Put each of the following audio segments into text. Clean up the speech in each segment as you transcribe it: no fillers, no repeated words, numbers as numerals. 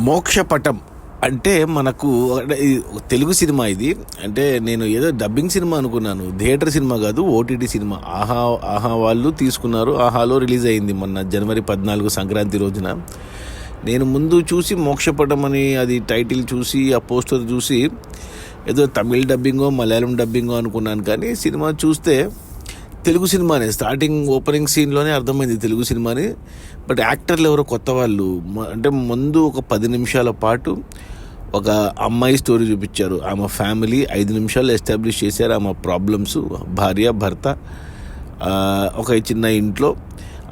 మోక్షపటం అంటే మనకు అంటే తెలుగు సినిమా ఇది. అంటే నేను ఏదో డబ్బింగ్ సినిమా అనుకున్నాను, థియేటర్ సినిమా కాదు, ఓటీటీ సినిమా. ఆహా వాళ్ళు తీసుకున్నారు, ఆహాలో రిలీజ్ అయింది మొన్న జనవరి 14 సంక్రాంతి రోజున. నేను ముందు చూసి మోక్షపటం అని అది టైటిల్ చూసి ఆ పోస్టర్ చూసి ఏదో తమిళ్ డబ్బింగో మలయాళం డబ్బింగో అనుకున్నాను, కానీ సినిమా చూస్తే తెలుగు సినిమానే. స్టార్టింగ్ ఓపెనింగ్ సీన్లోనే అర్థమైంది తెలుగు సినిమాని. బట్ యాక్టర్లు ఎవరో కొత్త వాళ్ళు. అంటే ముందు ఒక 10 నిమిషాల పాటు ఒక అమ్మాయి స్టోరీ చూపించారు. ఆమె ఫ్యామిలీ 5 నిమిషాలు ఎస్టాబ్లిష్ చేశారు. ఆమె ప్రాబ్లమ్స్, భార్య భర్త, ఒక చిన్న ఇంట్లో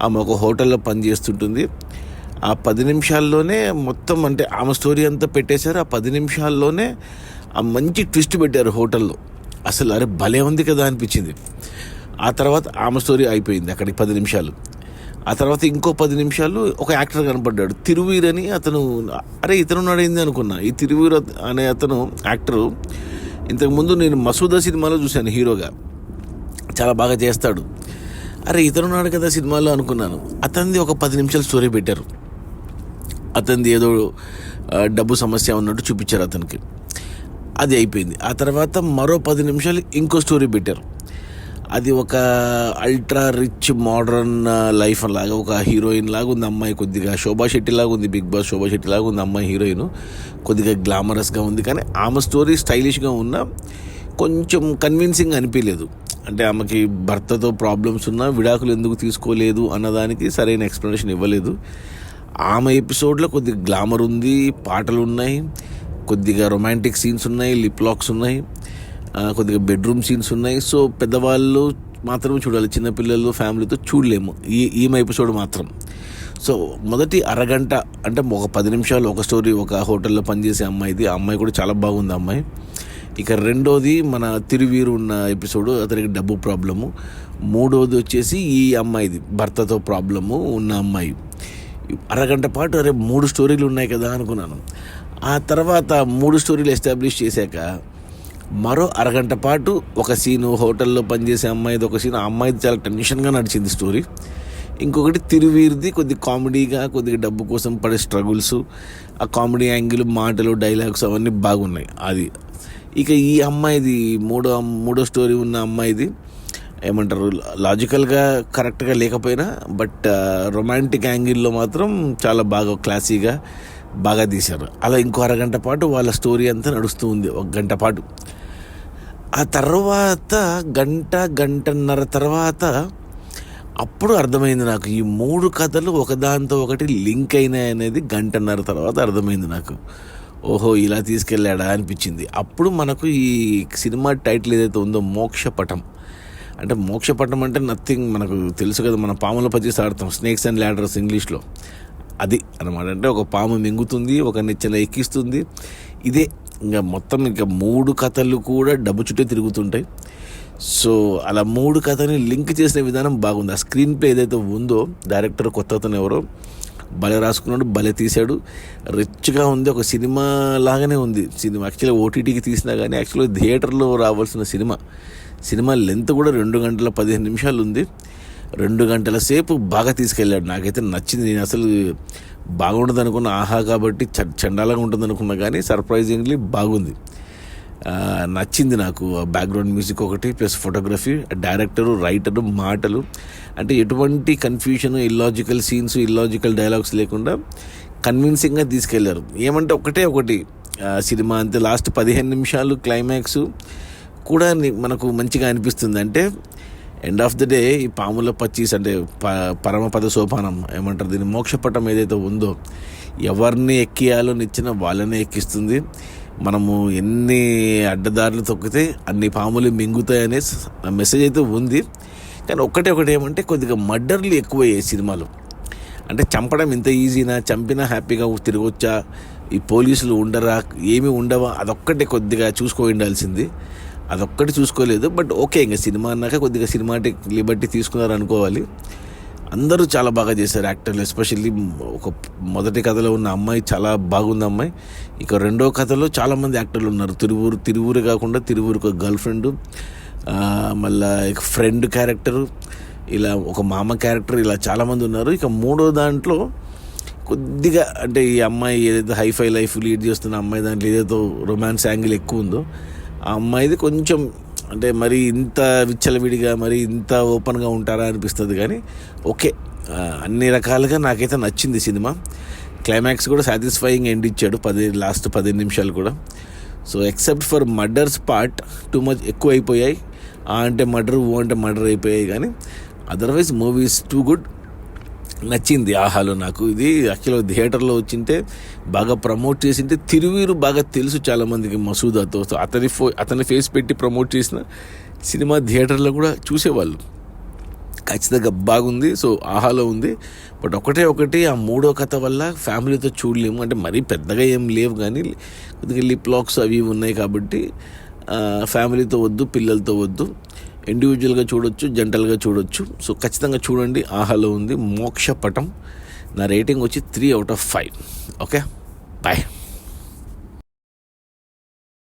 ఆమె ఒక హోటల్లో పనిచేస్తుంటుంది. ఆ 10 నిమిషాల్లోనే మొత్తం అంటే ఆమె స్టోరీ అంతా పెట్టేశారు. ఆ 10 నిమిషాల్లోనే ఆ మంచి ట్విస్ట్ పెట్టారు హోటల్లో. అసలు అరే భలే ఉంది కదా అనిపించింది. ఆ తర్వాత ఆమె స్టోరీ అయిపోయింది అక్కడికి 10 నిమిషాలు. ఆ తర్వాత ఇంకో 10 నిమిషాలు ఒక యాక్టర్ కనపడ్డాడు, తిరువీర్ అని. అతను అరే ఇతను నడింది అనుకున్నా. ఈ తిరువీర్ అనే అతను యాక్టరు ఇంతకుముందు నేను మసూదా సినిమాలో చూశాను హీరోగా, చాలా బాగా చేస్తాడు. అరే ఇతను ఉన్నాడు కదా సినిమాలో అనుకున్నాను. అతనిది ఒక 10 నిమిషాలు స్టోరీ పెట్టారు. అతనిది ఏదో డబ్బు సమస్య ఉన్నట్టు చూపించారు అతనికి. అది అయిపోయింది. ఆ తర్వాత మరో 10 నిమిషాలు ఇంకో స్టోరీ పెట్టారు. అది ఒక అల్ట్రా రిచ్ మోడర్న్ లైఫ్ లాగా, ఒక హీరోయిన్ లాగా ఉంది అమ్మాయి. కొద్దిగా శోభా శెట్టి లాగా ఉంది, బిగ్ బాస్ శోభా శెట్టి లాగా ఉంది అమ్మాయి హీరోయిన్. కొద్దిగా గ్లామరస్గా ఉంది, కానీ ఆమె స్టోరీ స్టైలిష్గా ఉన్నా కొంచెం కన్విన్సింగ్ అనిపించలేదు. అంటే ఆమెకి భర్తతో ప్రాబ్లమ్స్ ఉన్నా విడాకులు ఎందుకు తీసుకోలేదు అన్నదానికి సరైన ఎక్స్ప్లెనేషన్ ఇవ్వలేదు. ఆమె ఎపిసోడ్లో కొద్దిగా గ్లామర్ ఉంది, పాటలు ఉన్నాయి, కొద్దిగా రొమాంటిక్ సీన్స్ ఉన్నాయి, లిప్ లాక్స్ ఉన్నాయి, కొద్దిగా బెడ్రూమ్ సీన్స్ ఉన్నాయి. సో పెద్దవాళ్ళు మాత్రమే చూడాలి, చిన్నపిల్లలు ఫ్యామిలీతో చూడలేము ఈమె ఎపిసోడ్ మాత్రం. సో మొదటి అరగంట అంటే ఒక 10 నిమిషాలు ఒక స్టోరీ, ఒక హోటల్లో పనిచేసే అమ్మాయిది. ఆ అమ్మాయి కూడా చాలా బాగుంది అమ్మాయి. ఇక రెండోది మన తిరువీరు ఉన్న ఎపిసోడు, అతనికి డబ్బు ప్రాబ్లము. మూడోది వచ్చేసి ఈ అమ్మాయిది భర్తతో ప్రాబ్లము ఉన్న అమ్మాయి. అరగంట పాటు అరే 3 స్టోరీలు ఉన్నాయి కదా అనుకున్నాను. ఆ తర్వాత 3 స్టోరీలు ఎస్టాబ్లిష్ చేశాక మరో అరగంట పాటు ఒక సీను, హోటల్లో పనిచేసే అమ్మాయిది ఒక సీన్. ఆ అమ్మాయిది చాలా టెన్షన్గా నడిచింది స్టోరీ. ఇంకొకటి తిరువీరిది కొద్దిగా కామెడీగా, కొద్దిగా డబ్బు కోసం పడే స్ట్రగుల్స్, ఆ కామెడీ యాంగిల్, మాటలు, డైలాగ్స్ అవన్నీ బాగున్నాయి అది. ఇక ఈ అమ్మాయిది మూడో స్టోరీ ఉన్న అమ్మాయిది ఏమంటారు, లాజికల్గా కరెక్ట్గా లేకపోయినా బట్ రొమాంటిక్ యాంగిల్లో మాత్రం చాలా బాగా క్లాసీగా బాగా తీశారు. అలా ఇంకో అరగంట పాటు వాళ్ళ స్టోరీ అంతా నడుస్తూ ఉంది, 1 గంట పాటు. ఆ తర్వాత గంటన్నర తర్వాత అప్పుడు అర్థమైంది నాకు, ఈ 3 కథలు ఒకదాంతో ఒకటి లింక్ అయినాయి అనేది గంటన్నర తర్వాత అర్థమైంది నాకు. ఓహో ఇలా తీసుకెళ్ళాడా అనిపించింది. అప్పుడు మనకు ఈ సినిమా టైటిల్ ఏదైతే ఉందో మోక్షపటం అంటే, మోక్షపటం అంటే నథింగ్, మనకు తెలుసు కదా, మన పాముల పచ్చేసి ఆడతాం, స్నేక్స్ అండ్ ల్యాడర్స్ ఇంగ్లీష్లో. అది అనమాట. అంటే ఒక పాము మింగుతుంది, ఒక నిచ్చెన ఎక్కిస్తుంది. ఇదే ఇంకా మొత్తం. ఇంకా 3 కథలు కూడా డబ్బు చుట్టే తిరుగుతుంటాయి. సో అలా 3 కథని లింక్ చేసిన విధానం బాగుంది. ఆ స్క్రీన్ ప్లే ఏదైతే ఉందో, డైరెక్టర్ కొత్త అతను ఎవరో భలే రాసుకున్నాడు, భలే తీశాడు, రిచ్గా ఉంది, ఒక సినిమా లాగానే ఉంది. సినిమా యాక్చువల్గా ఓటీటీకి తీసినా కానీ యాక్చువల్గా థియేటర్లో రావాల్సిన సినిమా లెంత్ కూడా 2 గంటల 15 నిమిషాలు ఉంది. 2 గంటల సేపు బాగా తీసుకెళ్ళాడు. నాకైతే నచ్చింది. నేను అసలు బాగుంటుంది అనుకున్న, ఆహా కాబట్టి చండాలంగా ఉంటుంది అనుకున్నా, కానీ సర్ప్రైజింగ్లీ బాగుంది. నచ్చింది నాకు. బ్యాక్గ్రౌండ్ మ్యూజిక్ ఒకటి, ప్లస్ ఫోటోగ్రఫీ, డైరెక్టరు, రైటరు, మాటలు. అంటే ఎటువంటి confusion, illogical scenes, illogical dialogues లేకుండా కన్విన్సింగ్గా తీసుకెళ్లారు. ఏమంటే ఒకటి సినిమా అంతే. లాస్ట్ 15 నిమిషాలు క్లైమాక్స్ కూడా మనకు మంచిగా అనిపిస్తుంది. అంటే ఎండ్ ఆఫ్ ద డే ఈ పాముల పచ్చీస్ అంటే పరమపద సోపానం ఏమంటారు దీన్ని, మోక్షపటం ఏదైతే ఉందో, ఎవరిని ఎక్కియాలో నిచ్చిన వాళ్ళనే ఎక్కిస్తుంది. మనము ఎన్ని అడ్డదారులు తొక్కితే అన్ని పాములు మింగుతాయనే మెసేజ్ అయితే ఉంది. కానీ ఒకటి ఏమంటే కొద్దిగా మర్డర్లు ఎక్కువయ్యాయి సినిమాలో. అంటే చంపడం ఇంత ఈజీనా, చంపినా హ్యాపీగా తిరగొచ్చా, ఈ పోలీసులు ఉండరా, ఏమీ ఉండవా, అదొక్కటే కొద్దిగా ఉండాల్సింది. అదొక్కటి చూసుకోలేదు. బట్ ఓకే, ఇంకా సినిమా అన్నాక కొద్దిగా సినిమాటిక్ లిబర్టీ తీసుకున్నారు అనుకోవాలి. అందరూ చాలా బాగా చేశారు యాక్టర్లు. ఎస్పెషల్లీ ఒక మొదటి కథలో ఉన్న అమ్మాయి చాలా బాగుంది అమ్మాయి. ఇక రెండో కథలో చాలామంది యాక్టర్లు ఉన్నారు. తిరువూరు కాకుండా తిరువూరుకు గర్ల్ ఫ్రెండ్, మళ్ళా ఫ్రెండ్ క్యారెక్టరు, ఇలా ఒక మామ క్యారెక్టర్, ఇలా చాలామంది ఉన్నారు. ఇక మూడో దాంట్లో కొద్దిగా అంటే ఈ అమ్మాయి ఏదైతే హైఫై లైఫ్ లీడ్ చేస్తున్న అమ్మాయి దాంట్లో ఏదైతే రొమాన్స్ యాంగిల్ ఎక్కువ ఉందో ఆ అమ్మాయిది కొంచెం అంటే మరి ఇంత విచ్చలవిడిగా మరి ఇంత ఓపెన్గా ఉంటారా అనిపిస్తుంది. కానీ ఓకే, అన్ని రకాలుగా నాకైతే నచ్చింది సినిమా. క్లైమాక్స్ కూడా సాటిస్ఫైయింగ్ ఎండ్ ఇచ్చాడు లాస్ట్ 15 నిమిషాలు కూడా. So except for murders part too much ఎక్కువ అయిపోయాయి. అంటే మర్డర్ అయిపోయాయి. కానీ అదర్వైజ్ మూవీస్ టూ గుడ్. నచ్చింది ఆహాలో నాకు. ఇది యాక్చువల్గా థియేటర్లో వచ్చింటే బాగా ప్రమోట్ చేసింటే తిరువీరు బాగా తెలుసు చాలామందికి మసూదాతో. సో అతని ఫేస్ పెట్టి ప్రమోట్ చేసిన సినిమా థియేటర్లో కూడా చూసేవాళ్ళు. ఖచ్చితంగా బాగుంది. సో ఆహాలో ఉంది. బట్ ఒకటి ఆ మూడో కథ వల్ల ఫ్యామిలీతో చూడలేము. అంటే మరీ పెద్దగా ఏం లేవు కానీ కొద్దిగా లిప్ లాక్స్ అవి ఉన్నాయి కాబట్టి ఫ్యామిలీతో వద్దు, పిల్లలతో వద్దు, ఇండివిజువల్గా చూడొచ్చు, జంటల్గా చూడొచ్చు. సో ఖచ్చితంగా చూడండి. ఆహాలో ఉంది. మోక్షపటం. నా రేటింగ్ వచ్చి 3/5. Okay, bye.